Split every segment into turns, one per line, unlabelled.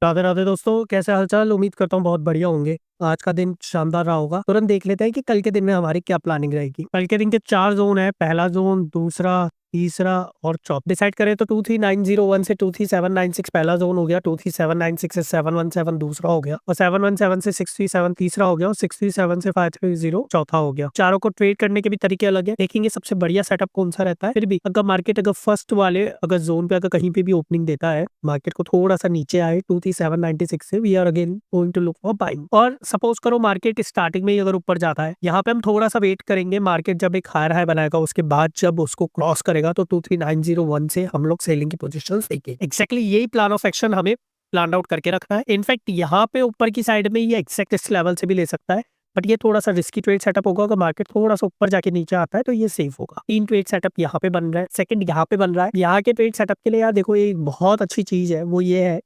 राधे राधे दोस्तों, कैसे हालचाल। उम्मीद करता हूँ बहुत बढ़िया होंगे। आज का दिन शानदार रहा होगा। तुरंत देख लेते हैं कि कल के दिन में हमारी क्या प्लानिंग रहेगी। कल के दिन के 4 जोन है। पहला जोन, दूसरा, तीसरा और चौथा। डिसाइड करें तो 23901 से 23796 पहला जोन हो गया, 23796 से 717 दूसरा हो गया, और 717 से 637 तीसरा हो गया, और 637 से 530 चौथा हो गया। चारों को ट्रेड करने के भी तरीके अलग है। देखेंगे सबसे बढ़िया सेटअप कौन सा रहता है। फिर भी अगर मार्केट फर्स्ट वाले जोन पे अगर कहीं पे भी ओपनिंग देता है, मार्केट को थोड़ा सा नीचे आए 23796 से, we are again going to look for buying. और सपोज करो मार्केट स्टार्टिंग में ही अगर ऊपर जाता है, यहाँ पे हम थोड़ा सा वेट करेंगे। मार्केट जब एक हायर हाई बनाएगा, उसके बाद जब उसको क्रॉस करेगा तो 23901 से हम लोग सेलिंग की पोजीशन देंगे। एक्जैक्टली यही प्लान ऑफ एक्शन हमें प्लान आउट करके रखना है। इनफैक्ट यहाँ पे ऊपर की साइड में ये एक्जैक्ट इस लेवल से भी ले सकता है, बट ये थोड़ा सा रिस्की ट्रेड सेटअप होगा। अगर मार्केट थोड़ा सा ऊपर जाके नीचे आता है तो ये सेफ होगा। 3 ट्रेड सेटअप यहाँ पे बन रहा है, सेकंड यहाँ पे बन रहा है। यहाँ के ट्रेड सेटअप के लिए यार देखो, ये एक बहुत अच्छी चीज है, वो ये है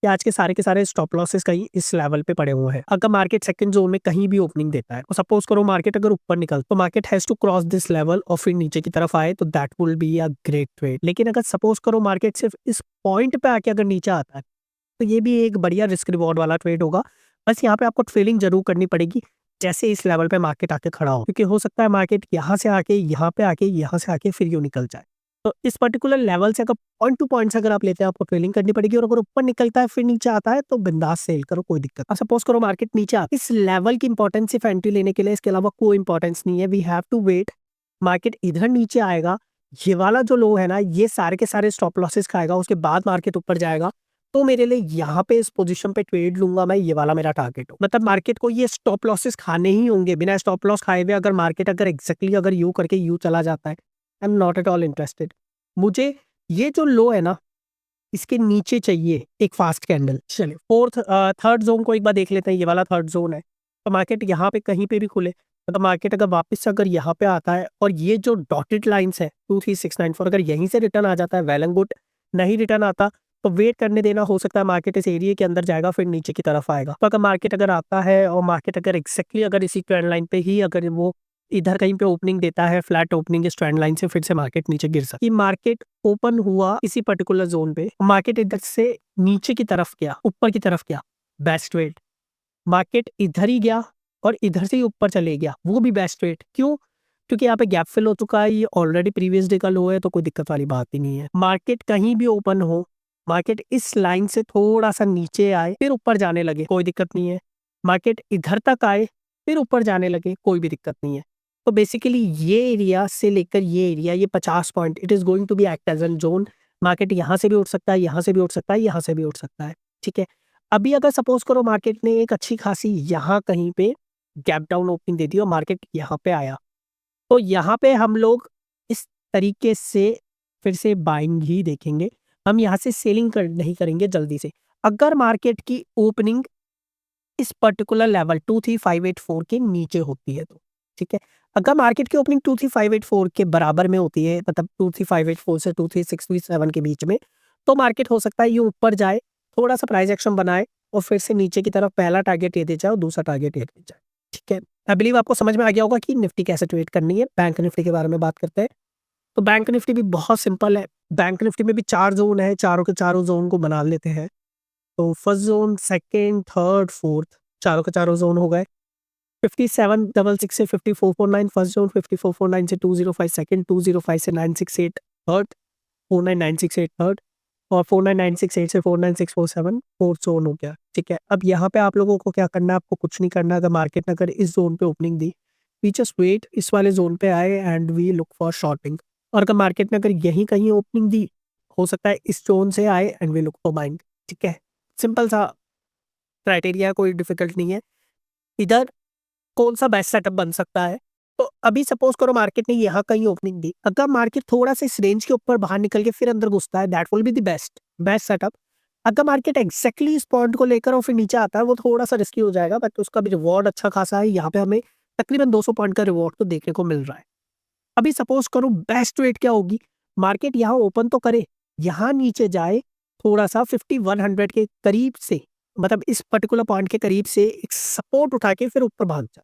कि आज के सारे स्टॉप लॉसेस कहीं इस लेवल पे पड़े हुए हैं। अगर मार्केट सेकंड जोन में कहीं भी ओपनिंग देता है, तो सपोज करो मार्केट अगर ऊपर निकल, तो market has to cross this level और फिर नीचे की तरफ आए, तो that will be a great trade. लेकिन अगर सपोज करो मार्केट सिर्फ इस पॉइंट पे आके अगर नीचे आता है, तो ये भी एक बढ़िया रिस्क रिवॉर्ड वाला ट्रेड होगा। बस यहाँ पे आपको ट्रेलिंग जरूर करनी पड़ेगी जैसे इस लेवल पे मार्केट आके खड़ा हो, क्योंकि हो सकता है मार्केट यहाँ से आके यहाँ पे आके यहाँ से आके फिर यूं निकल जाए। तो इस पर्टिकुलर लेवल से अगर पॉइंट टू पॉइंट अगर आप लेते हैं, आपको ट्रेलिंग करनी पड़ेगी। और अगर ऊपर निकलता है फिर नीचे आता है, तो बिंदास सेल करो, कोई दिक्कत। अब सपोज करो मार्केट नीचे आता है, इस लेवल की इंपॉर्टेंस सिर्फ एंट्री लेने के लिए, इसके अलावा कोई इंपॉर्टेंस नहीं है। We have to wait. Market इधर नीचे आएगा, ये वाला जो लो है ना, ये सारे के सारे स्टॉप लॉसेस खाएगा, उसके बाद मार्केट ऊपर जाएगा। तो मेरे लिए यहाँ पे इस पोजीशन पे ट्रेड लूंगा मैं, ये वाला मेरा टारगेट हो। मतलब मार्केट को ये स्टॉप लॉसेस खाने ही होंगे। बिना स्टॉप लॉस खाए हुए अगर मार्केट एग्जैक्टली अगर यू करके यू चला जाता है, I am not at all interested. मुझे ये जो लो है ना, इसके नीचे चाहिए एक फास्ट कैंडल। चलिए थर्ड जोन को एक बार देख लेते हैं। ये वाला थर्ड जोन है, तो मार्केट यहाँ पे कहीं पे भी खुले, मतलब मार्केट अगर वापस से अगर यहाँ पे आता है और ये जो डॉटेड लाइंस है 23694, अगर यहीं से रिटर्न आ जाता है, वेल एंड गुड। नहीं रिटर्न आता तो वेट करने देना। हो सकता है मार्केट इस एरिया के अंदर जाएगा, फिर नीचे की तरफ आएगा। तो अगर मार्केट अगर आता है और मार्केट अगर एग्जैक्टली अगर इसी ट्रेंड लाइन पे ही अगर वो इधर कहीं पे ओपनिंग देता है, फ्लैट ओपनिंग इस ट्रेंड लाइन से, फिर से मार्केट नीचे गिर सकती है। मार्केट ओपन हुआ इसी पर्टिकुलर जोन पे, मार्केट इधर से नीचे की तरफ गया, ऊपर की तरफ गया, बेस्ट ट्रेड। मार्केट इधर ही गया और इधर से ही ऊपर चले गया, वो भी बेस्ट ट्रेड। क्यों? क्योंकि यहाँ पे गैप फिल हो चुका है, ये ऑलरेडी प्रीवियस डे का लो है, तो कोई दिक्कत वाली बात ही नहीं है। मार्केट कहीं भी ओपन हो, मार्केट इस लाइन से थोड़ा सा नीचे आए फिर ऊपर जाने लगे, कोई दिक्कत नहीं है। मार्केट इधर तक आए फिर ऊपर जाने लगे, कोई भी दिक्कत नहीं है। तो बेसिकली ये एरिया से लेकर ये एरिया, ये 50 point, it is going to be act as an zone. Market यहाँ से भी उठ सकता है, यहाँ से भी उठ सकता है, यहाँ से भी उठ सकता है। ठीक है। अभी अगर सपोज करो मार्केट ने एक अच्छी खासी यहाँ कहीं पे गैप डाउन ओपनिंग दे दी और मार्केट यहाँ पे आया, तो यहाँ पे हम लोग इस तरीके से फिर से बाइंग ही देखेंगे। हम यहाँ से सेलिंग नहीं करेंगे जल्दी से। अगर मार्केट की ओपनिंग इस पर्टिकुलर लेवल 23584 के नीचे होती है तो ठीक है। अगर मार्केट की ओपनिंग 23584 के बराबर में होती है, मतलब 23584 से 23637 के बीच में, तो मार्केट हो सकता है ये ऊपर जाए, थोड़ा सा प्राइस एक्शन बनाए और फिर से नीचे की तरफ पहला टारगेट ये दे जाए और दूसरा टारगेट ये दे जाए। ठीक है। आई बिलीव आपको समझ में आ गया होगा कि निफ्टी कैसे ट्रेड करनी है। बैंक निफ्टी के बारे में बात करते हैं, तो बैंक निफ्टी भी बहुत सिंपल है। बैंक निफ्टी में भी 4 जोन है, चारों के चारों जोन को बना लेते हैं। तो first zone, second, third, fourth, चारों के चारों जोन हो गए। 5766 से 5449 फर्स्ट जोन, 5449 से 205 सेकेंड, 205 से 968 थर्ड, 49968 थर्ड, और 49968 से 49647 फोर्थ जोन हो गया। ठीक है। अब यहाँ पे आप लोगों को क्या करना है, आपको कुछ नहीं करना। अगर मार्केट ने अगर इस जोन पे ओपनिंग दी, वी जस्ट वेट, इस वाले जोन पे आए and we look for shorting. और अगर मार्केट ने अगर यहीं कहीं ओपनिंग दी, हो सकता है इस जोन से आए and we look for buying. ठीक है। सिंपल सा क्राइटेरिया, कोई डिफिकल्ट नहीं है। इधर कौन सा बेस्ट सेटअप बन सकता है, तो अभी सपोज करो मार्केट ने यहाँ कहीं ओपनिंग दी, अगर मार्केट थोड़ा सा इस रेंज के ऊपर बाहर निकल के फिर अंदर घुसता है, that will be the best setup. अगर मार्केट एक्जैक्टली इस पॉइंट को लेकर और फिर नीचे आता है, वो थोड़ा सा रिस्की हो जाएगा, बट उसका भी रिवॉर्ड अच्छा खासा है। यहाँ पे हमें तकरीबन 200 पॉइंट का रिवॉर्ड तो देखने को मिल रहा है। अभी सपोज करो बेस्ट रेट क्या होगी, मार्केट यहाँ ओपन तो करे, यहाँ नीचे जाए, थोड़ा सा 5100 के करीब से, मतलब इस पर्टिकुलर पॉइंट के करीब से एक सपोर्ट उठा के फिर ऊपर भाग जाए,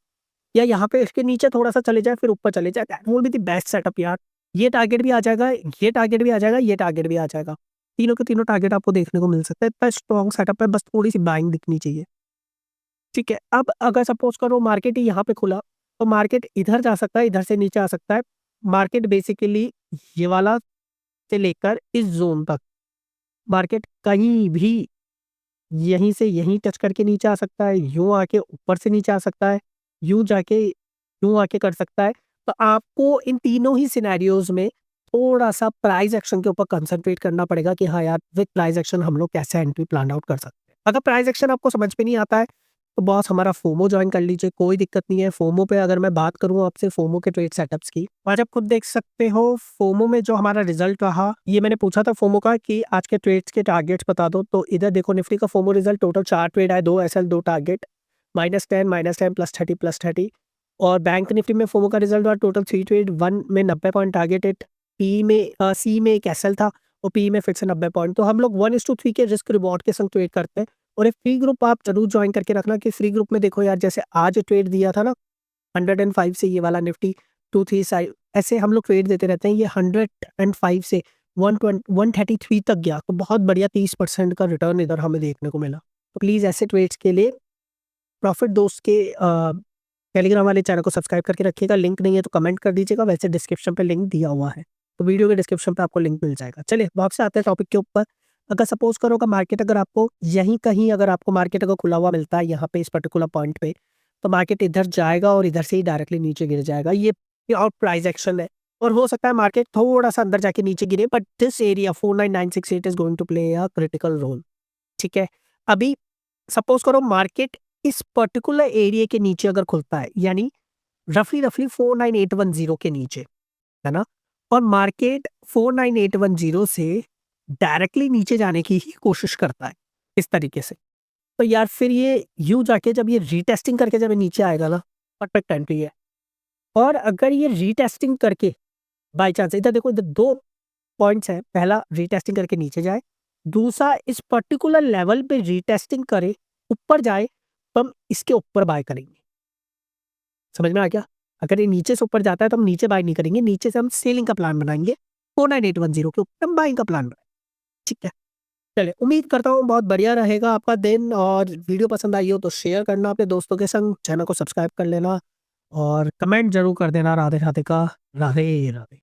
या यहाँ पे इसके नीचे थोड़ा सा चले जाए फिर ऊपर चले जाए, that will be the best setup यार। ये टारगेट भी आ जाएगा, ये टारगेट भी आ जाएगा, ये टारगेट भी आ जाएगा। तीनों के तीनों टारगेट आपको देखने को मिल सकता है। इतना स्ट्रॉन्ग सेटअप है, बस थोड़ी-सी बाइंग दिखनी चाहिए। ठीक है, अब अगर सपोज़ करो मार्केट ही यहाँ पे खुला, तो मार्केट इधर जा सकता है, इधर से नीचे आ सकता है। मार्केट बेसिकली ये वाला से लेकर इस ज़ोन तक, मार्केट कहीं भी यहीं से यहीं टच करके नीचे आ सकता है, यूँ आके ऊपर से नीचे आ सकता है, यूँ जाके यूँ आके कर सकता है। तो आपको इन तीनों ही सिनेरियोज़ में थोड़ा-सा प्राइस एक्शन के ऊपर कंसंट्रेट करना पड़ेगा कि हाँ यार, विद प्राइस एक्शन हम लोग कैसे एंट्री प्लान आउट कर सकते हैं। अगर प्राइस एक्शन आपको समझ में नहीं आता है, तो बॉस हमारा फोमो जॉइन कर लीजिए, कोई दिक्कत नहीं है। फोमो पे अगर मैं बात करूँ आपसे फोमो के ट्रेड सेटअप्स की, आज आप खुद देख सकते हो फोमो में जो हमारा रिजल्ट रहा, ये मैंने पूछा था फोमो का कि आज के ट्रेड्स के टारगेट्स बता दो, तो इधर देखो निफ्टी का फोमो रिजल्ट टोटल 4 ट्रेड आए, 2 एसएल 2 टारगेट, -10 -10 +30 +30। और बैंक निफ्टी में फोमो का रिजल्ट हुआ टोटल 3 ट्रेड, 1 में 90 पॉइंट टारगेटेड, सी में एक एसएल था और पी में फिर से 90 पॉइंट। तो हम लोग 1:3 के रिस्क रिवॉर्ड के संग ट्रेड करते हैं। और एक फ्री ग्रुप आप ज़रूर जॉइन करके रखना कि फ्री ग्रुप में देखो यार, जैसे आज ट्रेड दिया था ना 105 से ये वाला निफ्टी 235, ऐसे हम लोग ट्रेड देते रहते हैं। ये 105 से 133 तक गया, तो बहुत बढ़िया 30% का रिटर्न इधर हमें देखने को मिला। तो प्लीज़ ऐसे ट्रेड्स के लिए प्रॉफिट दोस्त के टेलीग्राम वाले चैनल को सब्सक्राइब करके रखिएगा। लिंक नहीं है तो कमेंट कर दीजिएगा, वैसे डिस्क्रिप्शन पे लिंक दिया हुआ है, तो वीडियो के डिस्क्रिप्शन पे आपको लिंक मिल जाएगा। चलिए वापस आते हैं टॉपिक के ऊपर। अगर सपोज करो कि मार्केट अगर आपको यहीं कहीं अगर आपको मार्केट अगर खुला हुआ मिलता है यहाँ पे इस पर्टिकुलर पॉइंट पे, तो मार्केट इधर जाएगा और इधर से ही डायरेक्टली नीचे गिर जाएगा। ये प्योर प्राइस एक्शन है और हो सकता है मार्केट थोड़ा-सा अंदर जाके नीचे गिरे, but this area 49968 is going to play a critical role. ठीक है? अभी सपोज करो मार्केट इस पर्टिकुलर एरिया के नीचे अगर खुलता है, यानी रफली 49810 के नीचे, है ना? और मार्केट 49810 से डायरेक्टली नीचे जाने की ही कोशिश करता है, इस तरीके से। तो यार फिर ये यूँ जाके जब ये रीटेस्टिंग करके जब ये नीचे आएगा ना, परफेक्ट एंट्री है। और अगर ये रीटेस्टिंग करके बाय चांस इधर देखो, इधर 2 पॉइंट्स हैं, पहला रीटेस्टिंग करके नीचे जाए, दूसरा इस पर्टिकुलर लेवल पे रीटेस्टिंग करे, ऊपर जाए, तो हम इसके ऊपर बाय करेंगे। समझ में आ गया? अगर ये नीचे से ऊपर जाता है तो हम नीचे बाय नहीं करेंगे, नीचे से हम सेलिंग का प्लान बनाएँगे, 49810 के ऊपर हम बाइंग का प्लान बनाएँगे। ठीक है? चलिए, उम्मीद करता हूँ बहुत बढ़िया रहेगा आपका दिन, और वीडियो पसंद आई हो तो शेयर करना अपने दोस्तों के संग, चैनल को सब्सक्राइब कर लेना और कमेंट ज़रूर कर देना राधे-राधे का। राधे राधे।